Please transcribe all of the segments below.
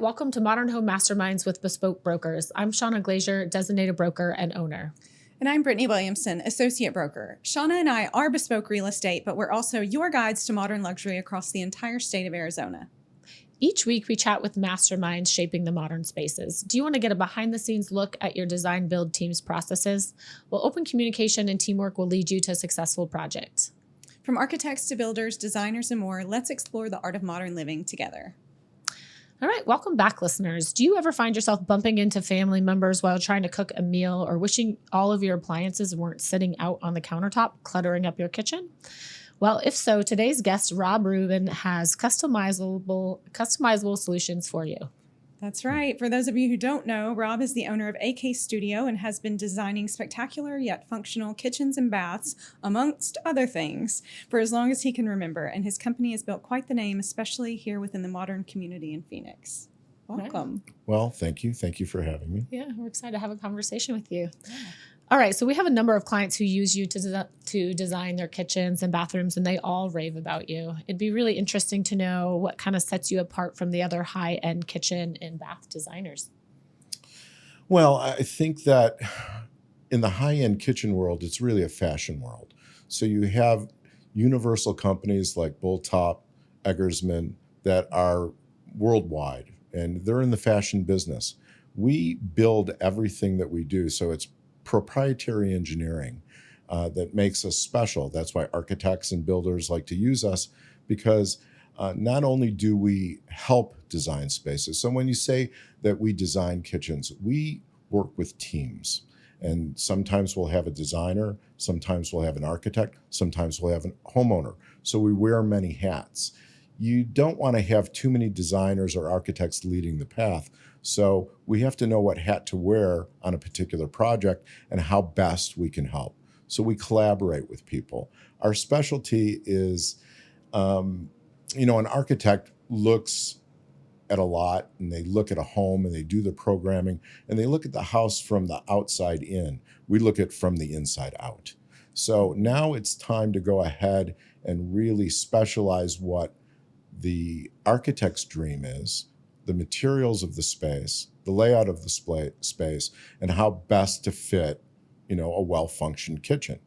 welcome to Modern Home Masterminds with beSpoke Brokers. I'm Shawna Glazier, designated broker and owner. And I'm Brittainy Williamson, associate broker. Shawna and I are beSpoke real estate, but we're also your guides to modern luxury across the entire state of Arizona. Each week, we chat with masterminds shaping the modern spaces. Do you want to get a behind-the-scenes look at your design build team's processes? Well, open communication and teamwork will lead you to a successful project. From architects to builders, designers, and more, let's explore the art of modern living together. All right, welcome back, listeners. Do you ever find yourself bumping into family members while trying to cook a meal or wishing all of your appliances weren't sitting out on the countertop, cluttering up your kitchen? Well, if so, today's guest, Rob Rubin, has customizable solutions for you. That's right. For those of you who don't know, Rob is the owner of AK Studio and has been designing spectacular yet functional kitchens and baths, amongst other things, for as long as he can remember. And his company has built quite the name, especially here within the modern community in Phoenix. Welcome. Well, thank you. Thank you for having me. Yeah, we're excited to have a conversation with you. Yeah. All right, so we have a number of clients who use you to design their kitchens and bathrooms, and they all rave about you. It'd be really interesting to know what kind of sets you apart from the other high-end kitchen and bath designers. Well, I think that in the high-end kitchen world, it's really a fashion world. So you have universal companies like Bulltop, Eggersman that are worldwide, and they're in the fashion business. We build everything that we do, so it's proprietary engineering that makes us special. That's why architects and builders like to use us, because not only do we help design spaces. So when you say that we design kitchens, we work with teams. And sometimes we'll have a designer, sometimes we'll have an architect, sometimes we'll have a homeowner. So we wear many hats. You don't want to have too many designers or architects leading the path. So we have to know what hat to wear on a particular project and how best we can help. So we collaborate with people. Our specialty is, an architect looks at a lot and they look at a home and they do the programming and they look at the house from the outside in. We look at from the inside out. So now it's time to go ahead and really specialize what the architect's dream is, the materials of the space, the layout of the space, and how best to fit, a well-functioned kitchen.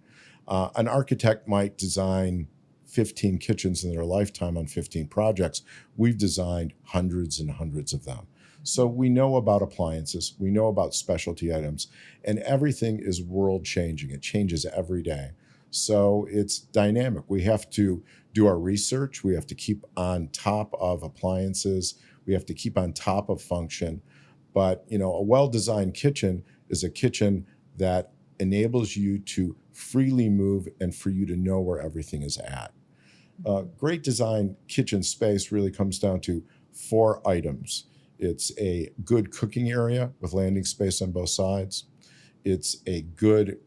An architect might design 15 kitchens in their lifetime on 15 projects. We've designed hundreds and hundreds of them. So we know about appliances, we know about specialty items, and everything is world-changing. It changes every day. So it's dynamic. We have to do our research. We have to keep on top of appliances. We have to keep on top of function. But, a well-designed kitchen is a kitchen that enables you to freely move and for you to know where everything is at. Great design kitchen space really comes down to 4 items. It's a good cooking area with landing space on both sides. It's a good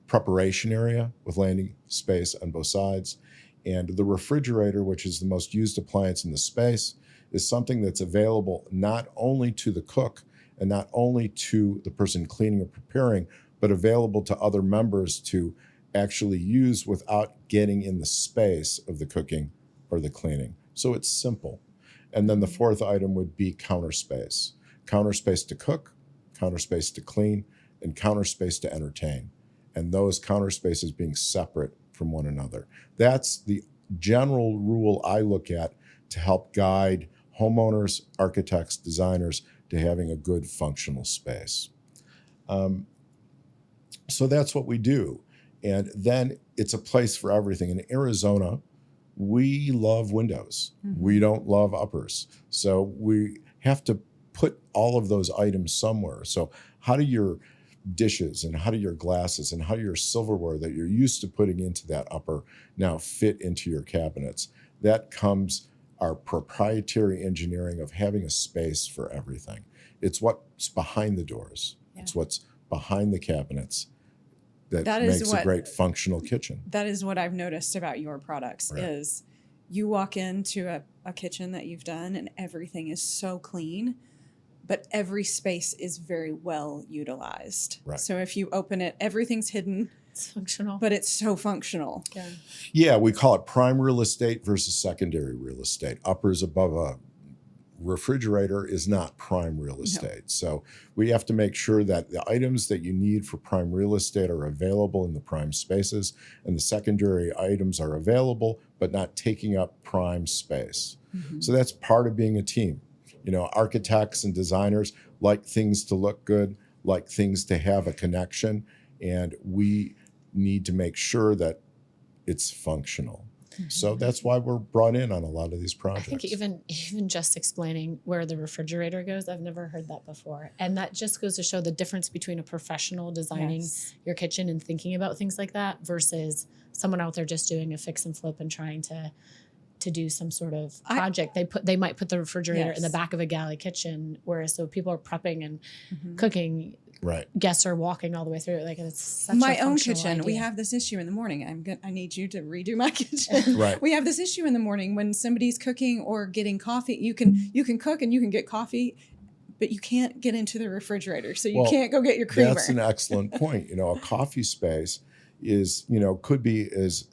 preparation area with landing space on both sides. And the refrigerator, which is the most used appliance in the space, is something that's available not only to the cook and not only to the person cleaning or preparing, but available to other members to actually use without getting in the space of the cooking or the cleaning. So it's simple. And then the 4th item would be counter space. Counter space to cook, counter space to clean, and counter space to entertain. And those counter spaces being separate from one another. That's the general rule I look at to help guide homeowners, architects, designers to having a good functional space. So that's what we do. And then it's a place for everything. In Arizona, we love windows. Mm-hmm. We don't love uppers. So we have to put all of those items somewhere. So how do your dishes and how do your glasses and how do your silverware that you're used to putting into that upper now fit into your cabinets? That comes our proprietary engineering of having a space for everything. It's what's behind the doors. Yeah. It's what's behind the cabinets that makes a great functional kitchen. That is what I've noticed about your products, right? Is you walk into a kitchen that you've done and everything is so clean, but every space is very well utilized. Right. So if you open it, everything's hidden. It's functional. But it's so functional. Yeah, we call it prime real estate versus secondary real estate. Uppers above a refrigerator is not prime real estate. So we have to make sure that the items that you need for prime real estate are available in the prime spaces, and the secondary items are available but not taking up prime space. So that's part of being a team. You know, architects and designers like things to look good, like things to have a connection, and we need to make sure that it's functional. So that's why we're brought in on a lot of these projects. I think even just explaining where the refrigerator goes, I've never heard that before. And that just goes to show the difference between a professional designing your kitchen and thinking about things like that versus someone out there just doing a fix and flip and trying to do some sort of project. They might put the refrigerator in the back of a galley kitchen, whereas so people are prepping and cooking. Right. Guests are walking all the way through. Like it's such my a own functional kitchen. idea. We have this issue in the morning. I need you to redo my kitchen. Right. We have this issue in the morning when somebody's cooking or getting coffee. You can cook and you can get coffee, but you can't get into the refrigerator, so you can't go get your creamer. That's an excellent point. You know, a coffee space is, you know, could be as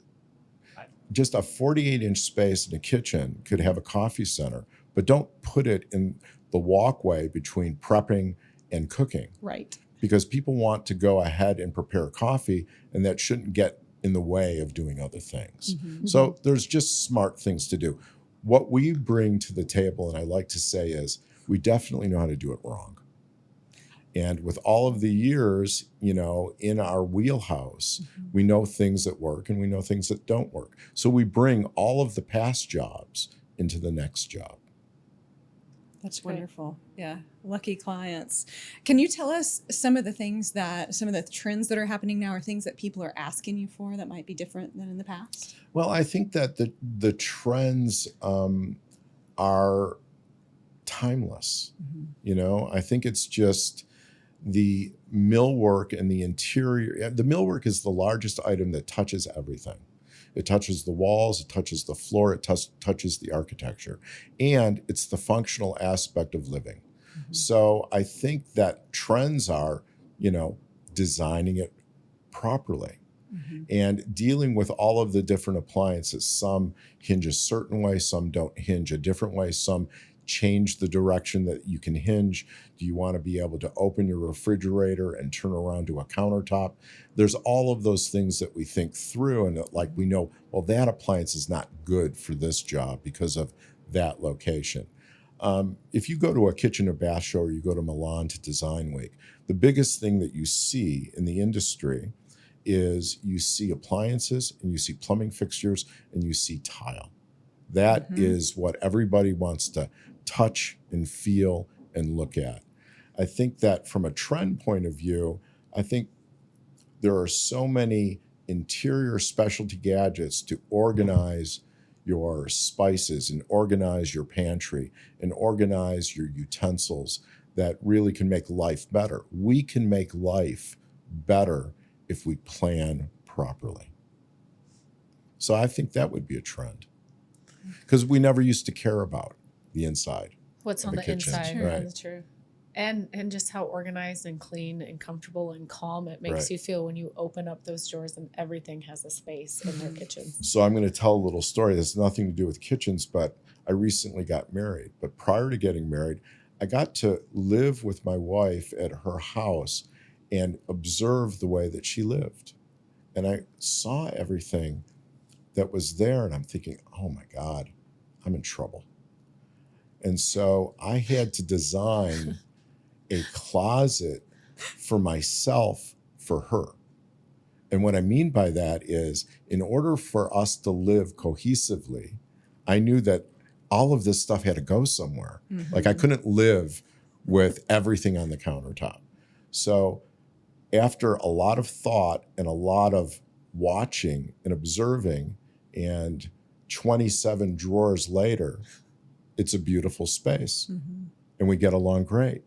just a 48-inch space in a kitchen could have a coffee center, but don't put it in the walkway between prepping and cooking. Right. Because people want to go ahead and prepare coffee, and that shouldn't get in the way of doing other things. So there's just smart things to do. What we bring to the table, and I like to say, is we definitely know how to do it wrong. And with all of the years, you know, in our wheelhouse, we know things that work and we know things that don't work. So we bring all of the past jobs into the next job. That's wonderful. Yeah. Lucky clients. Can you tell us some of the trends that are happening now, or things that people are asking you for that might be different than in the past? Well, I think that the trends are timeless. You know, I think it's just the millwork and the interior. The millwork is the largest item that touches everything. It touches the walls, it touches the floor, it touches the architecture, and it's the functional aspect of living. So I think that trends are, you know, designing it properly and dealing with all of the different appliances. Some hinge a certain way, some don't hinge a different way, some change the direction that you can hinge. Do you want to be able to open your refrigerator and turn around to a countertop? There's all of those things that we think through, and that, like, we know, well, that appliance is not good for this job because of that location. If you go to a kitchen or bath show, or you go to Milan to Design Week, the biggest thing that you see in the industry is you see appliances and you see plumbing fixtures and you see tile. That is what everybody wants to touch and feel and look at. I think that from a trend point of view, I think there are so many interior specialty gadgets to organize your spices and organize your pantry and organize your utensils that really can make life better. We can make life better if we plan properly. So I think that would be a trend, because we never used to care about the inside. What's of on a the kitchen. inside. Right. That's true. And just how organized and clean and comfortable and calm it makes Right. you feel when you open up those doors and everything has a space in their kitchen. So I'm going to tell a little story. This has nothing to do with kitchens, but I recently got married. But prior to getting married, I got to live with my wife at her house and observe the way that she lived. And I saw everything that was there, and I'm thinking, oh my God, I'm in trouble. And so I had to design a closet for myself for her. And what I mean by that is, in order for us to live cohesively, I knew that all of this stuff had to go somewhere. Like, I couldn't live with everything on the countertop. So after a lot of thought and a lot of watching and observing, and 27 drawers later, it's a beautiful space. And we get along great.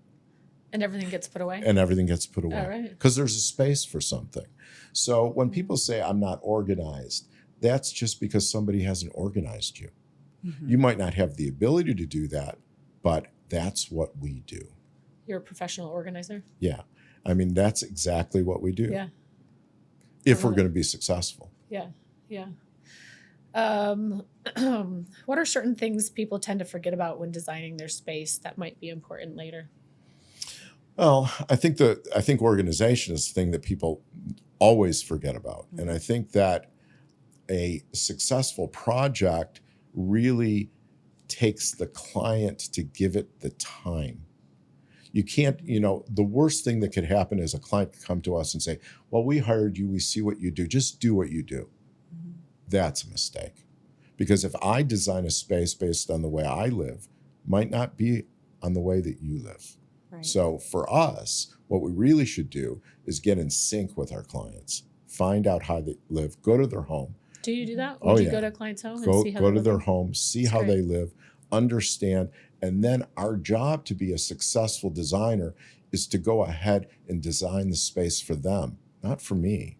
And everything gets put away? And everything gets put away. All right. Because there's a space for something. So when people say I'm not organized, that's just because somebody hasn't organized you. You might not have the ability to do that, but that's what we do. You're a professional organizer? Yeah. I mean, that's exactly what we do. Yeah. If we're going to be successful. Yeah. Yeah. What are certain things people tend to forget about when designing their space that might be important later? Well, I think organization is the thing that people always forget about. And I think that a successful project really takes the client to give it the time. You can't, the worst thing that could happen is a client could come to us and say, well, we hired you, we see what you do, just do what you do. That's a mistake. Because if I design a space based on the way I live, might not be on the way that you live. Right. So for us, what we really should do is get in sync with our clients, find out how they live, go to their home. Do you do that? Oh, Would you yeah. go to a client's home and Go see how go they're to their living? home, see That's how great. they live, understand, and then our job to be a successful designer is to go ahead and design the space for them, not for me,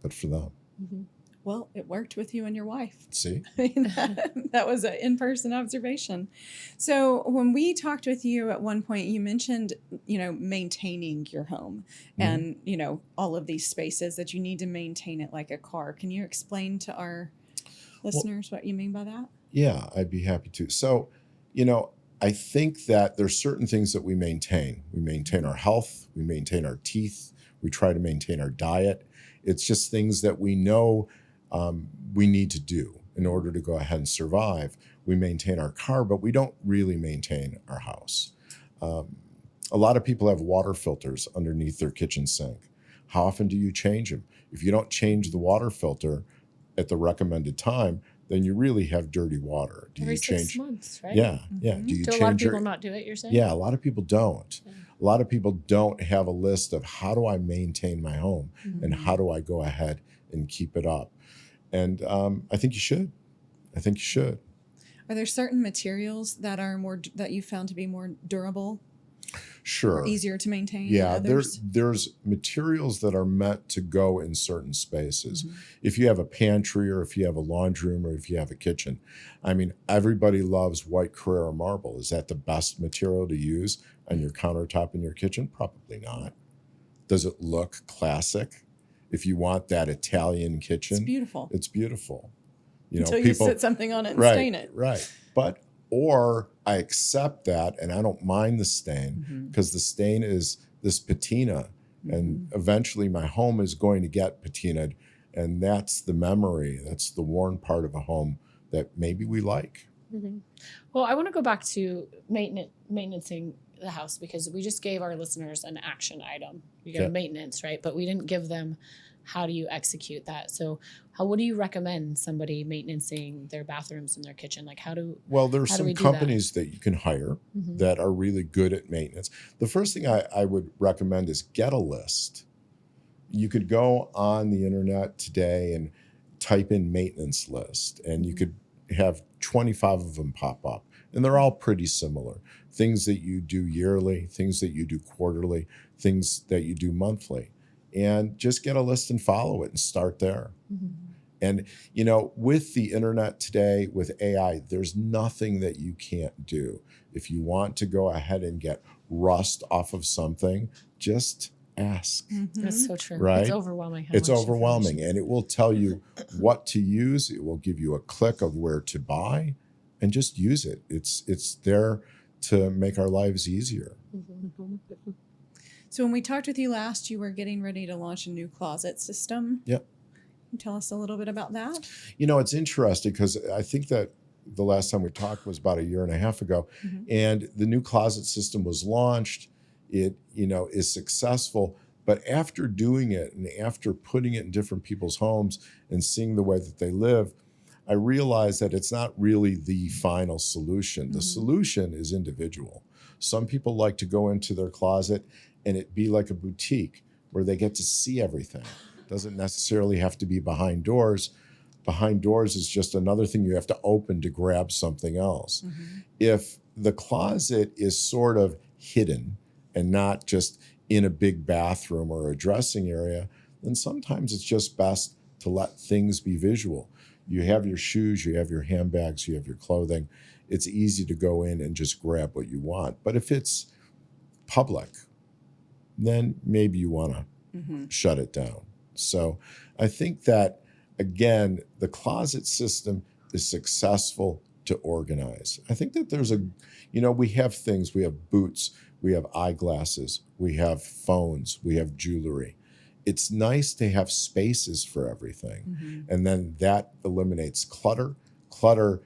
but for them. Mhm. Well, it worked with you and your wife. See? I mean, that was an in-person observation. So when we talked with you at one point, you mentioned, maintaining your home and, all of these spaces that you need to maintain it like a car. Can you explain to our listeners what you mean by that? Yeah, I'd be happy to. So, I think that there's certain things that we maintain. We maintain our health, we maintain our teeth, we try to maintain our diet. It's just things that we know we need to do in order to go ahead and survive. We maintain our car, but we don't really maintain our house. A lot of people have water filters underneath their kitchen sink. How often do you change them? If you don't change the water filter at the recommended time, then you really have dirty water. Do Every you 6 change? months, right? Yeah, yeah. Do you Do a change lot of people your? not do it, you're saying? Yeah, a lot of people don't. Yeah. A lot of people don't have a list of how do I maintain my home and how do I go ahead and keep it up. And I think you should. I think you should. Are there certain materials that you found to be more durable, Sure. or easier to maintain? Yeah, than others? there's materials that are meant to go in certain spaces. If you have a pantry or if you have a laundry room or if you have a kitchen, I mean, everybody loves white Carrara marble. Is that the best material to use on your countertop in your kitchen? Probably not. Does it look classic? If you want that Italian kitchen, It's beautiful. It's beautiful. Until you sit something on it and right, stain it. Right. Or I accept that and I don't mind the stain because the stain is this patina. And eventually my home is going to get patinaed. And that's the memory. That's the worn part of a home that maybe we like. Well, I want to go back to maintaining the house because we just gave our listeners an action item. You got a maintenance, right? But we didn't give them how do you execute that. So what do you recommend somebody maintaining their bathrooms and their kitchen? Like Well, there's how do some we do companies that you can hire that are really good at maintenance. The first thing I would recommend is get a list. You could go on the internet today and type in maintenance list and you could have 25 of them pop up. And they're all pretty similar. Things that you do yearly, things that you do quarterly, things that you do monthly. And just get a list and follow it and start there. And, with the internet today, with AI, there's nothing that you can't do. If you want to go ahead and get rust off of something, just ask. That's so true. Right? It's overwhelming. It's overwhelming. And it will tell you what to use. It will give you a click of where to buy and just use it. It's there to make our lives easier. So when we talked with you last, you were getting ready to launch a new closet system. Yep. Can you tell us a little bit about that? It's interesting because I think that the last time we talked was about a year and a half ago, and the new closet system was launched. It, is successful. But after doing it and after putting it in different people's homes and seeing the way that they live, I realized that it's not really the final solution. The solution is individual. Some people like to go into their closet and it be like a boutique where they get to see everything. It doesn't necessarily have to be behind doors. Behind doors is just another thing you have to open to grab something else. If the closet is sort of hidden and not just in a big bathroom or a dressing area, then sometimes it's just best to let things be visual. You have your shoes, you have your handbags, you have your clothing. It's easy to go in and just grab what you want. But if it's public, then maybe you want to shut it down. So I think that again, the closet system is successful to organize. I think that there's we have things, we have boots, we have eyeglasses, we have phones, we have jewelry. It's nice to have spaces for everything. And then that eliminates clutter. Clutter,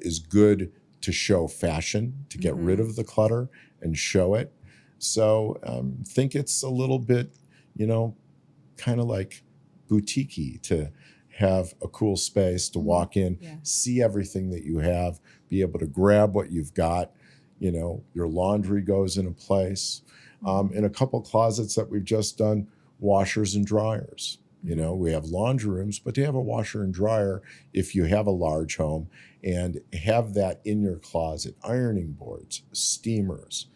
is good to show fashion, to get rid of the clutter and show it. So think it's a little bit, kind of like boutique-y to have a cool space to walk in, see everything that you have, be able to grab what you've got. Your laundry goes in a place. In a couple closets that we've just done, washers and dryers. We have laundry rooms, but to have a washer and dryer, if you have a large home, and have that in your closet, ironing boards, steamers,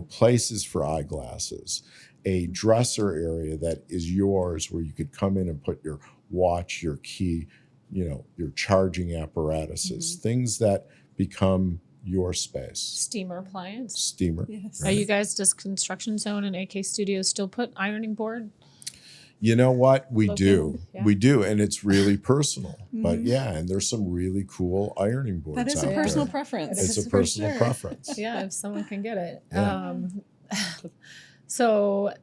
places for eyeglasses, a dresser area that is yours where you could come in and put your watch, your key, your charging apparatuses, things that become your space. Steamer appliance. Steamer. Yes. Are you guys, does Construction Zone and AK Studios still put ironing board? You know what? We do. Yeah. We do. And it's really personal. But yeah, and there's some really cool ironing boards. That is out a personal there. preference. It's a for personal sure. preference. Yeah, if someone can get it. Yeah. So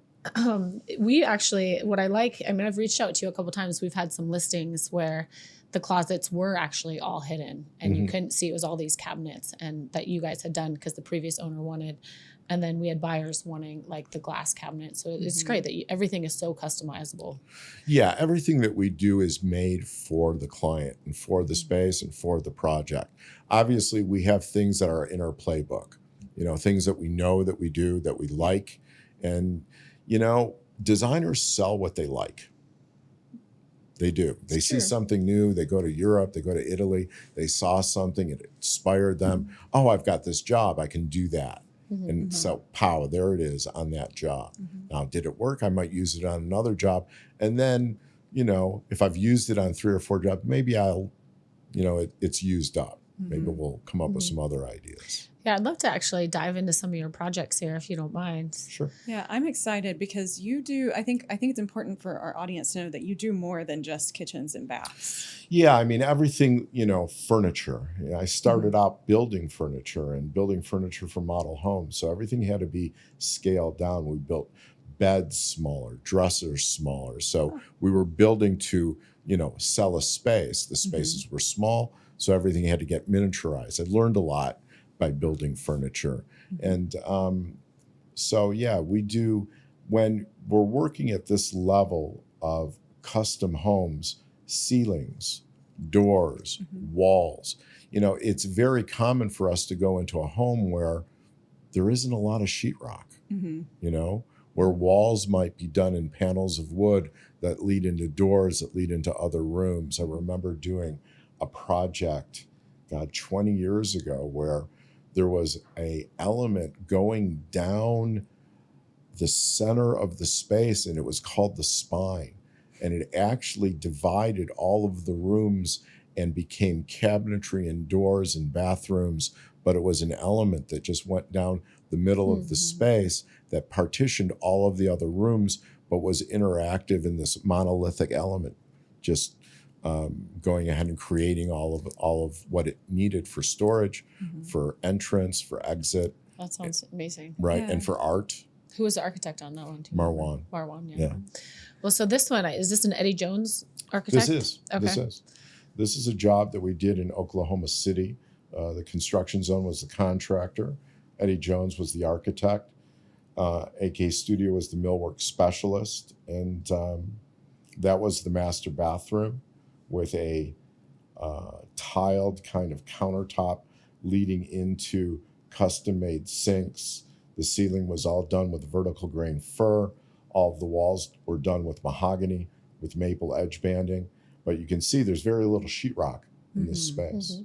we actually, what I like, I've reached out to you a couple times. We've had some listings where the closets were actually all hidden and you couldn't see. It was all these cabinets and that you guys had done because the previous owner wanted. And then we had buyers wanting like the glass cabinet. So it's great that everything is so customizable. Yeah, everything that we do is made for the client and for the space and for the project. Obviously, we have things that are in our playbook, things that we know that we do, that we like. And, designers sell what they like. They do. They see something new. They go to Europe. They go to Italy. They saw something. It inspired them. Oh, I've got this job. I can do that. And so, pow, there it is on that job. Now, did it work? I might use it on another job. And then, if I've used it on 3 or 4 jobs, maybe I'll, it's used up. Maybe we'll come up with some other ideas. Yeah, I'd love to actually dive into some of your projects here, if you don't mind. Sure. Yeah, I'm excited because you do. I think it's important for our audience to know that you do more than just kitchens and baths. Yeah, everything, furniture. I started out building furniture for model homes. So everything had to be scaled down. We built beds smaller, dressers smaller. So we were building to, sell a space. The spaces were small, so everything had to get miniaturized. I learned a lot by building furniture. And so, yeah, we do, when we're working at this level of custom homes, ceilings, doors, walls, it's very common for us to go into a home where there isn't a lot of sheetrock, where walls might be done in panels of wood that lead into doors that lead into other rooms. I remember doing a project, 20 years ago where there was a element going down the center of the space, and it was called the spine. And it actually divided all of the rooms and became cabinetry and doors and bathrooms. But it was an element that just went down the middle of the space that partitioned all of the other rooms, but was interactive in this monolithic element, just going ahead and creating all of what it needed for storage, for entrance, for exit. That sounds amazing. Right. Yeah. And for art. Who was the architect on that one? Too? Marwan. Marwan, yeah. Yeah. Well, so this one, is this an Eddie Jones architect? This is. Okay. This is a job that we did in Oklahoma City. The Construction Zone was the contractor. Eddie Jones was the architect. AK Studio was the millwork specialist. And that was the master bathroom with a tiled kind of countertop leading into custom-made sinks. The ceiling was all done with vertical grain fir. All of the walls were done with mahogany, with maple edge banding. But you can see there's very little sheetrock in this space.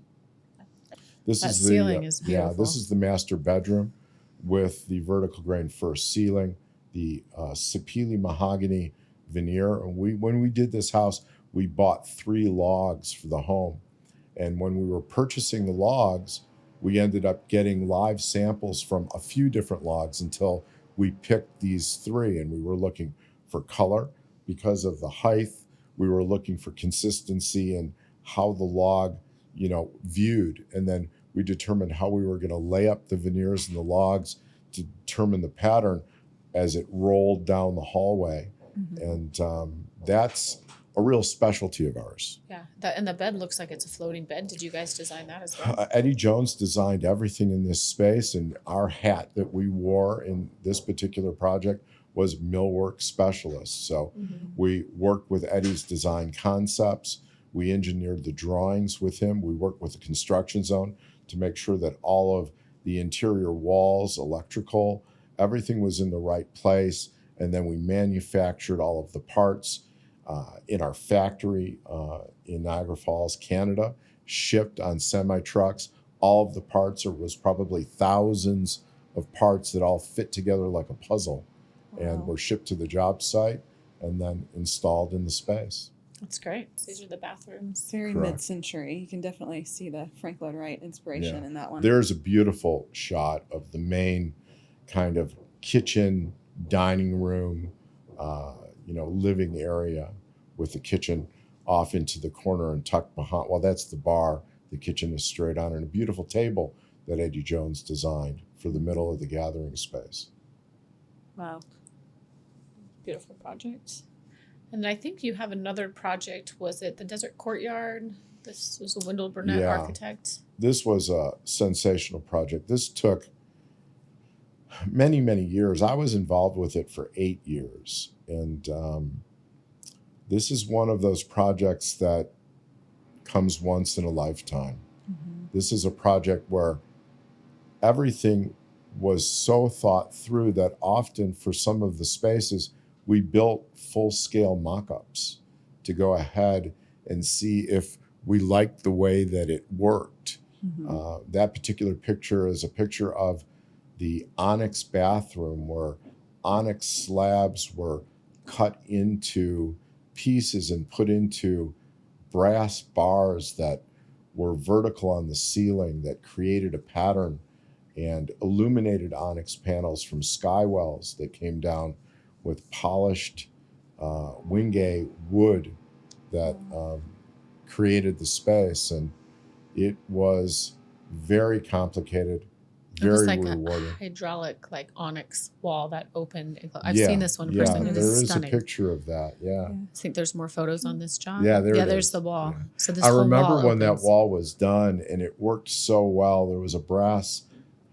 This That is ceiling is yeah, beautiful. this is the master bedroom with the vertical grain fir ceiling, the sapele mahogany veneer. And when we did this house, we bought 3 logs for the home. And when we were purchasing the logs, we ended up getting live samples from a few different logs until we picked these 3. And we were looking for color because of the height. we were looking for consistency in how the log, viewed. And then we determined how we were going to lay up the veneers and the logs to determine the pattern as it rolled down the hallway. And that's a real specialty of ours. Yeah, and the bed looks like it's a floating bed. Did you guys design that as well? Eddie Jones designed everything in this space, and our hat that we wore in this particular project was millwork specialist. So we worked with Eddie's design concepts. We engineered the drawings with him. We worked with the construction zone to make sure that all of the interior walls, electrical, everything was in the right place. And then we manufactured all of the parts in our factory in Niagara Falls, Canada, shipped on semi-trucks. All of the parts, there was probably thousands of parts that all fit together like a puzzle and were shipped to the job site and then installed in the space. That's great. These are the bathrooms. It's very Correct. mid-century. You can definitely see the Frank Lloyd Wright inspiration in that one. There's a beautiful shot of the main kind of kitchen, dining room, living area with the kitchen off into the corner and tucked behind. Well, that's the bar. The kitchen is straight on, and a beautiful table that Eddie Jones designed for the middle of the gathering space. Wow. Beautiful project. And I think you have another project. Was it the Desert Courtyard? This was a Wendell Burnett architect. This was a sensational project. This took many, many years. I was involved with it for 8 years. And this is one of those projects that comes once in a lifetime. This is a project where everything was so thought through that often for some of the spaces, we built full-scale mock-ups to go ahead and see if we liked the way that it worked. That particular picture is a picture of the onyx bathroom where onyx slabs were cut into pieces and put into brass bars that were vertical on the ceiling that created a pattern, and illuminated onyx panels from skywells that came down with polished Wingay wood that created the space. And it was very complicated, very like rewarding. A hydraulic onyx wall that opened. I've seen this one in person. It there is is stunning. a picture of that. I think there's more photos on this, John. Yeah, there it there's is. the wall. Yeah. So this I whole remember wall when that opens. wall was done, and it worked so well. There was a brass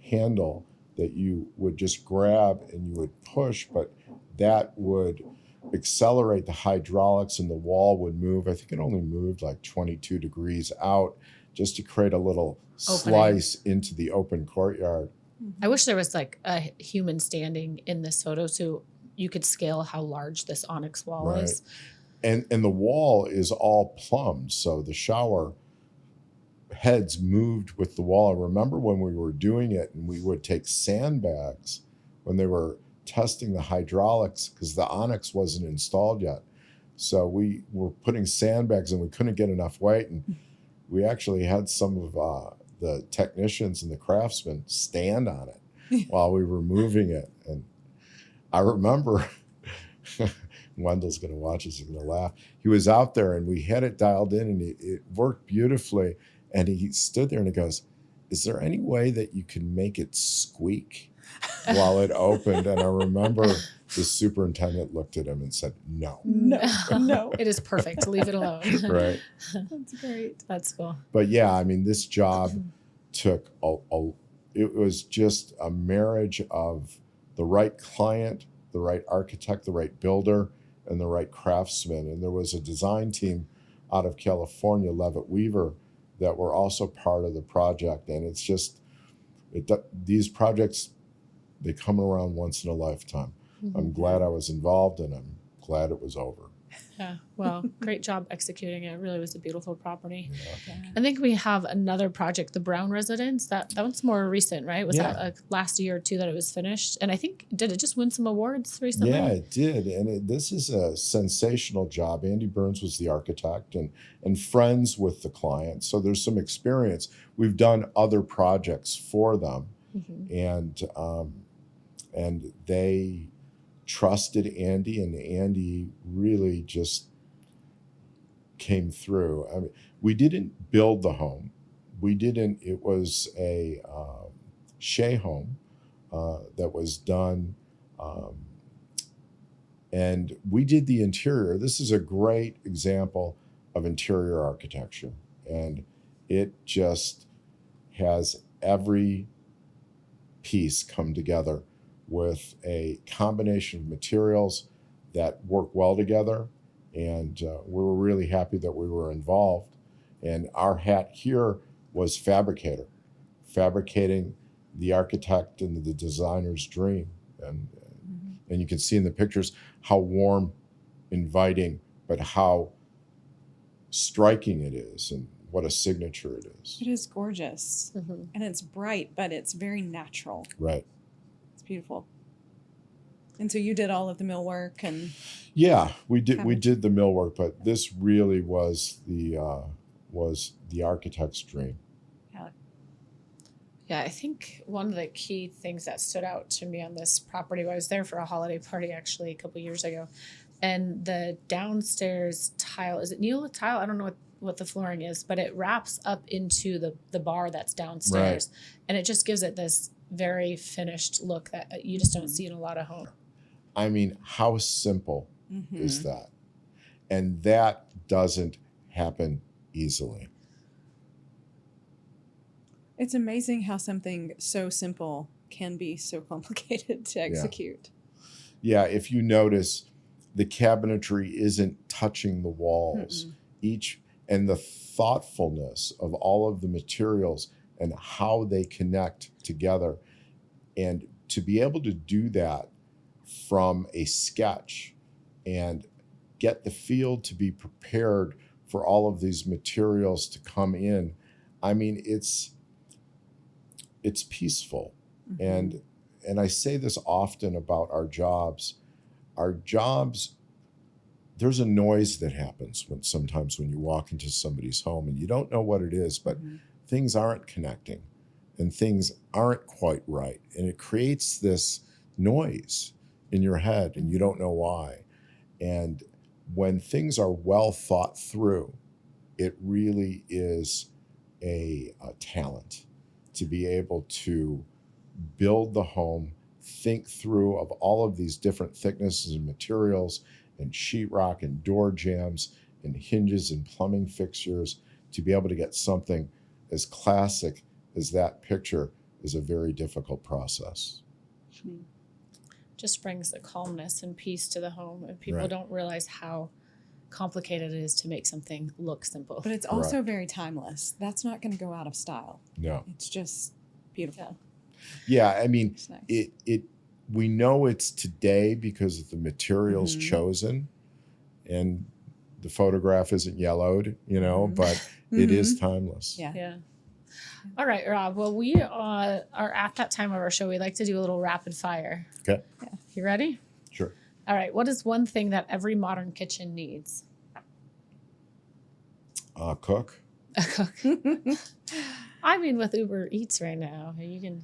handle that you would just grab and you would push, but that would accelerate the hydraulics and the wall would move. I think it only moved like 22 degrees out just to create a little slice into the open courtyard. I wish there was like a human standing in this photo so you could scale how large this onyx wall is. And the wall is all plumbed, so the shower heads moved with the wall. I remember when we were doing it and we would take sandbags when they were testing the hydraulics because the onyx wasn't installed yet. So we were putting sandbags and we couldn't get enough weight. And we actually had some of the technicians and the craftsmen stand on it while we were moving it. And I remember, Wendell's going to watch this, he's going to laugh. He was out there and we had it dialed in and it worked beautifully. And he stood there and he goes, "Is there any way that you can make it squeak while it opened?" And I remember the superintendent looked at him and said, no. It is perfect. Leave it alone. Right. That's great. That's cool. But yeah, I mean, this job took it was just a marriage of the right client, the right architect, the right builder, and the right craftsman. And there was a design team out of California, Levitt Weaver, that were also part of the project. And it's just, these projects, they come around once in a lifetime. I'm glad I was involved and I'm glad it was over. Yeah. Well, great job executing it. It really was a beautiful property. Yeah. I think we have another project, the Brown Residence. That one's more recent, right? Was that last year or two that it was finished? And I think, did it just win some awards recently? Yeah, it did. And this is a sensational job. Andy Burns was the architect and friends with the client. So there's some experience. We've done other projects for them. And they trusted Andy, and Andy really just came through. I mean, we didn't build the home. It was a Shea home that was done. And we did the interior. This is a great example of interior architecture. And it just has every piece come together with a combination of materials that work well together. And we were really happy that we were involved. And our hat here was fabricator, fabricating the architect and the designer's dream. And you can see in the pictures how warm, inviting, but how striking it is and what a signature it is. It is gorgeous. And it's bright, but it's very natural. Right. It's beautiful. And so you did all of the millwork and yeah, we did the millwork, but this really was the architect's dream. Yeah, I think one of the key things that stood out to me on this property, I was there for a holiday party actually a couple years ago, and the downstairs tile, is it Neolithic tile? I don't know what the flooring is, but it wraps up into the bar that's downstairs. Right. And it just gives it this very finished look that you just don't see in a lot of homes. I mean, how simple is that? And that doesn't happen easily. It's amazing how something so simple can be so complicated to execute. Yeah, if you notice, the cabinetry isn't touching the walls. And the thoughtfulness of all of the materials and how they connect together. And to be able to do that from a sketch and get the field to be prepared for all of these materials to come in, I mean, it's peaceful. And I say this often about our jobs. Our jobs, there's a noise that happens sometimes when you walk into somebody's home and you don't know what it is, but things aren't connecting and things aren't quite right. And it creates this noise in your head and you don't know why. And when things are well thought through, it really is a talent to be able to build the home, think through of all of these different thicknesses and materials and sheetrock and door jambs and hinges and plumbing fixtures, to be able to get something as classic as that picture is a very difficult process. Just brings the calmness and peace to the home, and people don't realize how complicated it is to make something look simple. But it's also very timeless. That's not going to go out of style. No. It's just beautiful. Yeah, I mean, nice. We know it's today because of the materials chosen, and the photograph isn't yellowed, but it is timeless. Yeah. All right, Rob. Well, we are at that time of our show. We like to do a little rapid fire. Okay. Yeah. You ready? Sure. All right. What is one thing that every modern kitchen needs? Cook. A cook. I mean, with Uber Eats right now, you can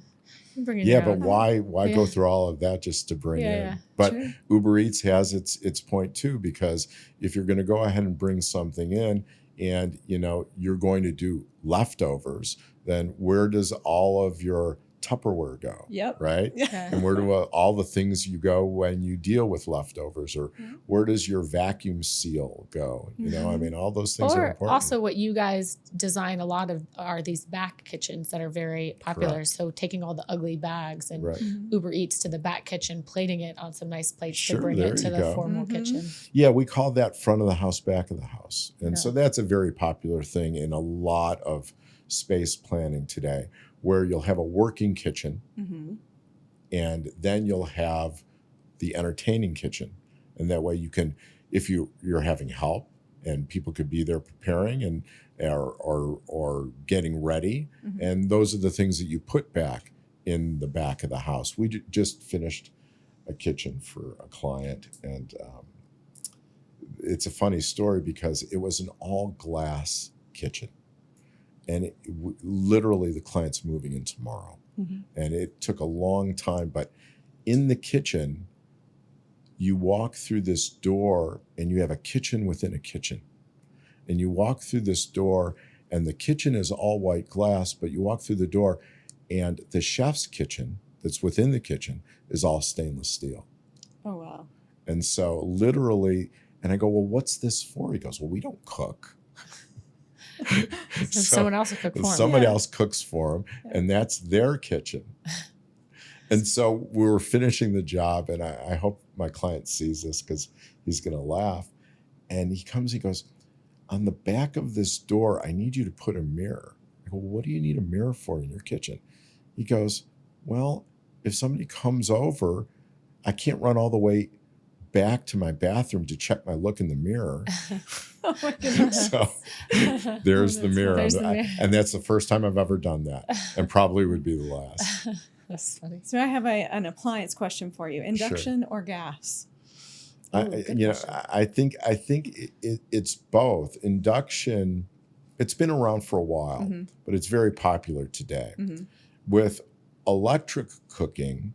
bring in. Yeah, your but own. why go through all of that just to bring in? But true. Uber Eats has its point too, because if you're going to go ahead and bring something in, and you're going to do leftovers, then where does all of your Tupperware go? Yep. Right? Yeah. And where do all the things you go when you deal with leftovers? Or where does your vacuum seal go? I mean, all those things are important. Also, what you guys design a lot of are these back kitchens that are very popular. Correct. So taking all the ugly bags and Right. Uber Eats to the back kitchen, plating it on some nice plates Sure, to bring there it to you the go. formal kitchen. Yeah, we call that front of the house, back of the house. And Yeah. so that's a very popular thing in a lot of space planning today, where you'll have a working kitchen and then you'll have the entertaining kitchen. And that way you can, if you're having help and people could be there preparing and or getting ready, and those are the things that you put back in the back of the house. We just finished a kitchen for a client, and it's a funny story because it was an all glass kitchen. And literally the client's moving in tomorrow. And it took a long time, but in the kitchen, you walk through this door and you have a kitchen within a kitchen. And you walk through this door, and the kitchen is all white glass, but you walk through the door, and the chef's kitchen that's within the kitchen is all stainless steel. Oh, wow. And so literally, and I go, well, what's this for? He goes, well, we don't cook. Someone else will cook for him. Somebody else cooks for him, and that's their kitchen. And so we were finishing the job, and I hope my client sees this because he's going to laugh. And he comes, he goes, on the back of this door, I need you to put a mirror. I go, well, what do you need a mirror for in your kitchen? He goes, well, if somebody comes over, I can't run all the way back to my bathroom to check my look in the mirror. Oh my goodness. So there's the mirror. There's the mirror. And that's the first time I've ever done that, and probably would be the last. That's funny. So I have an appliance question for you. Induction or gas? I think it's both. Induction, it's been around for a while, but it's very popular today. With electric cooking,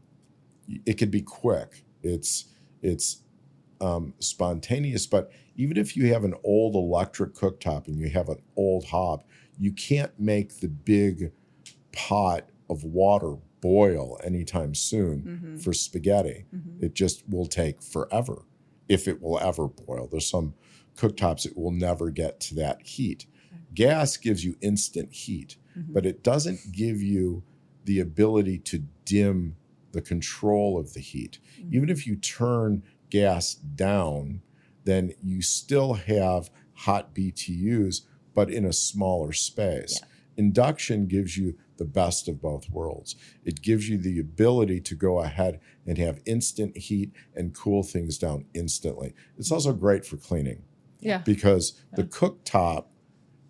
it could be quick. It's spontaneous, but even if you have an old electric cooktop and you have an old hob, you can't make the big pot of water boil anytime soon for spaghetti. It just will take forever, if it will ever boil. There's some cooktops that will never get to that heat. Gas gives you instant heat, but it doesn't give you the ability to dim the control of the heat. Even if you turn gas down, then you still have hot BTUs, but in a smaller space. Induction gives you the best of both worlds. It gives you the ability to go ahead and have instant heat and cool things down instantly. It's also great for cleaning. Because the cooktop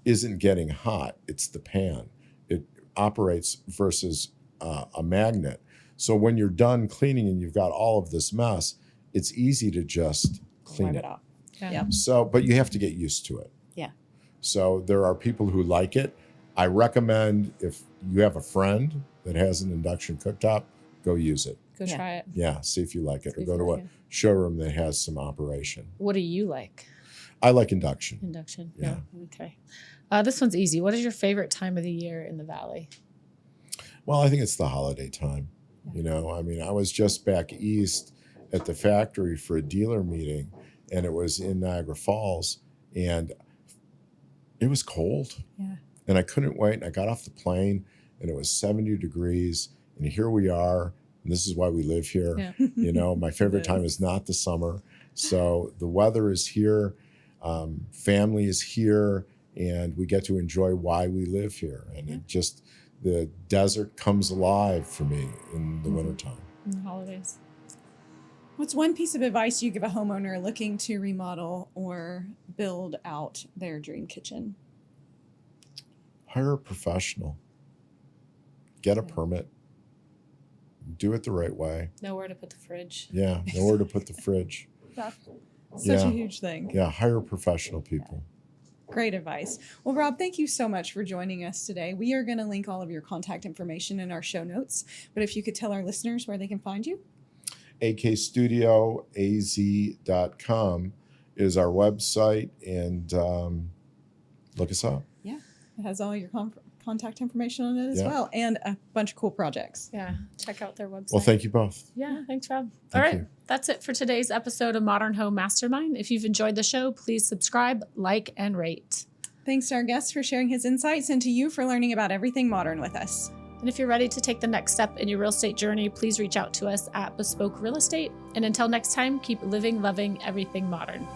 isn't getting hot, it's the pan. It operates versus a magnet. So when you're done cleaning and you've got all of this mess, it's easy to just clean it up. So, but you have to get used to it. So there are people who like it. I recommend, if you have a friend that has an induction cooktop, go use it. Go try it. Yeah, see if you like it, or go to a showroom that has some operation. What do you like? I like induction. Induction. Yeah. Okay. This one's easy. What is your favorite time of the year in the Valley? Well, I think it's the holiday time. You know, I mean, I was just back east at the factory for a dealer meeting, and it was in Niagara Falls, and it was cold. And I couldn't wait. And I got off the plane, and it was 70 degrees. And here we are. And this is why we live here. You know, my favorite time is not the summer. So the weather is here. Family is here. And we get to enjoy why we live here. And it just, the desert comes alive for me in the wintertime. In the holidays. What's one piece of advice you give a homeowner looking to remodel or build out their dream kitchen? Hire a professional. Get a permit. Do it the right way. Know where to put the fridge. Yeah, know where to put the fridge. That's such a huge thing. Yeah, hire professional people. Great advice. Well, Rob, thank you so much for joining us today. We are going to link all of your contact information in our show notes. But if you could tell our listeners where they can find you. akstudioaz.com is our website, and look us up. It has all your contact information on it as well, and a bunch of cool projects. Yeah, check out their website. Well, thank you both. Yeah, thanks, Rob. Thank All right, you. that's it for today's episode of Modern Home Mastermind. If you've enjoyed the show, please subscribe, like, and rate. Thanks to our guest for sharing his insights, and to you for learning about everything modern with us. And if you're ready to take the next step in your real estate journey, please reach out to us at beSpoke Real Estate. And until next time, keep living, loving everything modern.